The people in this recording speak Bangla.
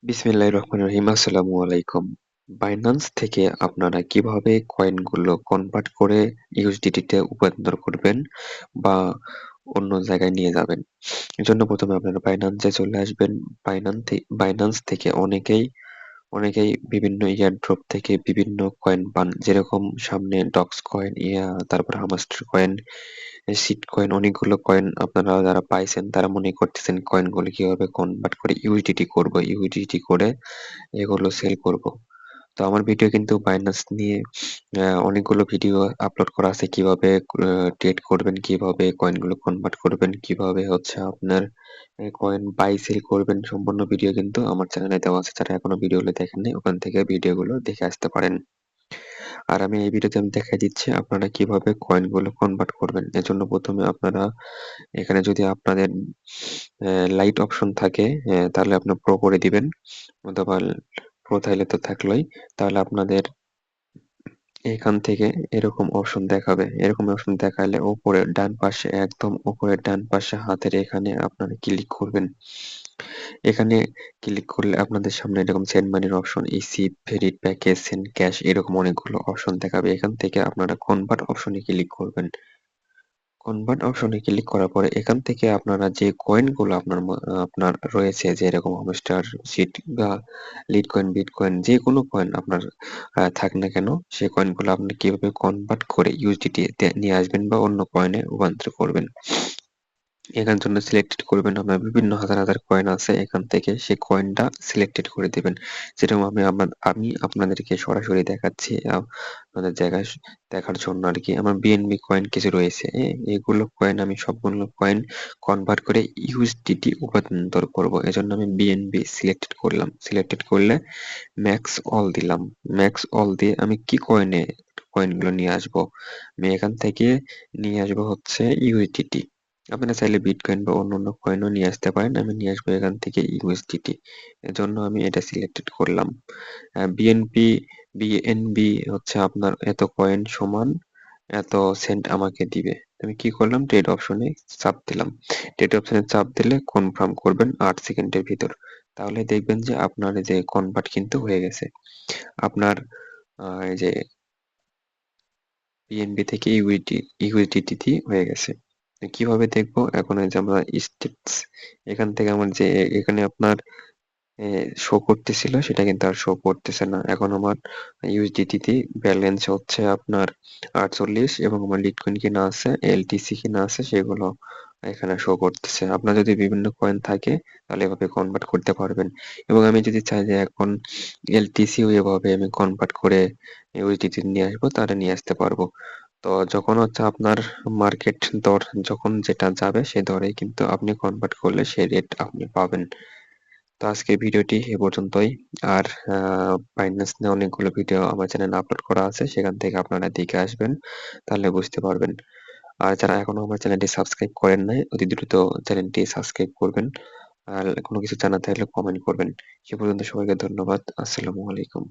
বিসমিল্লাহির রহমানির রহিম। আসসালামু আলাইকুম। বাইন্যান্স থেকে আপনারা কিভাবে কয়েনগুলো কনভার্ট করে ইউএসডিটি তে রূপান্তর করবেন বা অন্য জায়গায় নিয়ে যাবেন। এজন্য প্রথমে আপনারা বাইন্যান্সে চলে আসবেন। বাইন্যান্স থেকে অনেকেই বিভিন্ন এয়ারড্রপ থেকে বিভিন্ন কয়েন পান। যেরকম সামনে ডক্স কয়েন, তারপর হামাস্টার কয়েন, সিট কয়েন, অনেকগুলো কয়েন আপনারা যারা পাইছেন তারা মনে করতেছেন কয়েনগুলো কিভাবে কনভার্ট করে ইউএসডিটি করব। ইউএসডিটি করে এগুলো সেল করব। তো আমার ভিডিও কিন্তু বাইন্যান্স নিয়ে অনেকগুলো ভিডিও আপলোড করা আছে কিভাবে ট্রেড করবেন, কিভাবে কয়েনগুলো কনভার্ট করবেন, কিভাবে হচ্ছে আপনার কয়েন বাই সেল করবেন, সম্পূর্ণ ভিডিও কিন্তু আমার চ্যানেলে দেওয়া আছে। যারা এখনো ভিডিওগুলো দেখেননি ওখান থেকে ভিডিওগুলো দেখে আসতে পারেন। আর আমি এই ভিডিওতে আমি দেখাই দিচ্ছি আপনারা কিভাবে কয়েনগুলো কনভার্ট করবেন। এজন্য প্রথমে আপনারা এখানে যদি আপনাদের লাইট অপশন থাকে তাহলে আপনি প্রো করে দিবেন, অথবা প্রো থাকলে তো থাকলোই। তাহলে আপনাদের এখান থেকে এরকম অপশন দেখাবে। এরকম অপশন দেখালে উপরের ডান পাশে, একদম উপরের ডান পাশে হাতের এখানে আপনারা ক্লিক করবেন। এখানে ক্লিক করলে আপনাদের সামনে এরকম সেন্ড মানির option, EC, varied, package, send cash এরকম অনেকগুলো অপশন দেখাবে। এখান থেকে আপনারা কনভার্ট অপশনে ক্লিক করবেন। কনভার্ট অপশনে ক্লিক করার পরে এখান থেকে আপনারা যে কয়েনগুলো আপনার রয়েছে, যে এরকম হ্যামস্টার সিট বা লিড কয়েন, বিটকয়েন, যে কোনো কয়েন আপনার থাক না কেন, সেই কয়েনগুলো আপনি কিভাবে কনভার্ট করে ইউএসডিটি তে নিয়ে আসবেন বা অন্য কয়েনে রূপান্তর করবেন। এখান জন্য সিলেক্টেড করবেন, আপনার বিভিন্ন হাজার কয়েন আছে, এখান থেকে সেই কয়েনটা সিলেক্টেড করে দিবেন। যেরকম আমি আপনাদেরকে সরাসরি দেখাচ্ছি আপনাদের জায়গায় দেখার জন্য আর কি। আমার বিএনবি কয়েন কিছু রয়েছে, এগুলো কয়েন আমি সবগুলো কয়েন কনভার্ট করে ইউএসডিটি রূপান্তর করব। এজন্য আমি বিএনবি সিলেক্টেড করলাম। সিলেক্টেড করলে ম্যাক্স অল দিলাম। ম্যাক্স অল দিয়ে আমি কি কয়েনগুলো নিয়ে আসবো, আমি এখান থেকে নিয়ে আসবো হচ্ছে ইউএসডিটি। আপনারা চাইলে বিটকয়েন বা অন্যান্য কয়েনও নিয়ে আসতে পারেন। আমি নিয়ে আসবো এখান থেকে ইউএসডিটি। এজন্য আমি এটা সিলেক্টেড করলাম। বিএনপি বিএনবি হচ্ছে আপনার এত কয়েন সমান এত সেন্ট আমাকে দিবে। আমি কি করলাম, ট্রেড অপশনে চাপ দিলাম। ট্রেড অপশনে চাপ দিলে কনফার্ম করবেন ৮ সেকেন্ডের ভিতর। তাহলে দেখবেন যে আপনার এই যে কনভার্ট কিন্তু হয়ে গেছে। আপনার এই যে বিএনবি থেকে ইউএসডিটি হয়ে গেছে। কিভাবে দেখবো, এখন এই যে আমরা স্টেটস, এখান থেকে আমার যে এখানে আপনার শো করতেছিল সেটা কিন্তু আর শো করতেছে না। এখন আমার ইউএসডিটি তে ব্যালেন্স হচ্ছে আপনার 48, এবং আমার লিটকয়েন কিনা আছে, এলটিসি কিনা আছে, সেগুলো এখানে শো করতেছে। আপনার যদি বিভিন্ন কয়েন থাকে তাহলে এভাবে কনভার্ট করতে পারবেন। এবং আমি যদি চাই যে এখন এলটিসিও এভাবে আমি কনভার্ট করে ইউএসডিটি নিয়ে আসবো, তাহলে নিয়ে আসতে পারবো। তো যখন হচ্ছে আপনার মার্কেট দর যখন যেটা যাবে সে দরেই কিন্তু আপনি কনভার্ট করলে সেই রেট আপনি পাবেন। তো আজকের ভিডিওটি এ পর্যন্তই। আর বাইন্যান্স নিয়ে অনেকগুলো ভিডিও আমার চ্যানেলে আপলোড করা আছে, সেখান থেকে আপনারা দেখে আসবেন, তাহলে বুঝতে পারবেন। আর যারা এখনো আমার চ্যানেলটি সাবস্ক্রাইব করেন নাই, অতি দ্রুত চ্যানেলটি সাবস্ক্রাইব করবেন। আর কোনো কিছু জানার থাকলে কমেন্ট করবেন। সে পর্যন্ত সবাইকে ধন্যবাদ। আসসালামু আলাইকুম।